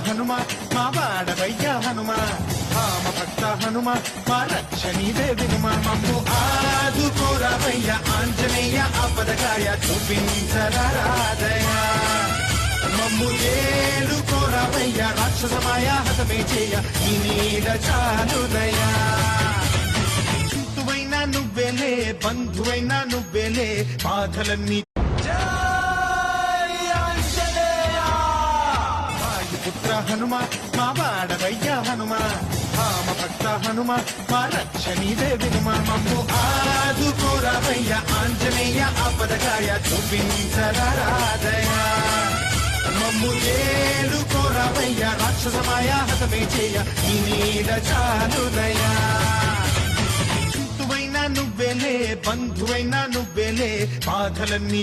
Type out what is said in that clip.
హనుమ మా వాడవయ్య హనుమ రామ భక్త హనుమ మా రక్షణీదే వినుమ మమ్ము ఆదుకోరావయ్య ఆంజనేయ ఆపదగాయ చూపించరాదయ మమ్ము ఏలుకోరావయ్య రాక్షసమాయ హతమే చేయ ఈ నీడ చాలుదయా చుట్టువైనా నువ్వేలే బంధువైనా నువ్వేలే బాధలన్నీ పుత్ర హనుమ మా వాడవయ్య హనుమ రామ భక్త హనుమ మా రక్షణీదే వినుమ మమ్ము ఆదుకోరావయ్య ఆంజనేయ ఆపదగాయ చూపించరాదయ మమ్ము ఏలుకోరావయ్య రాక్షసమాయ హతమే చేయ ఈ నీడ చాలుదయా చుట్టువైనా నువ్వేలే బంధువైనా నువ్వేలే బాధలన్నీ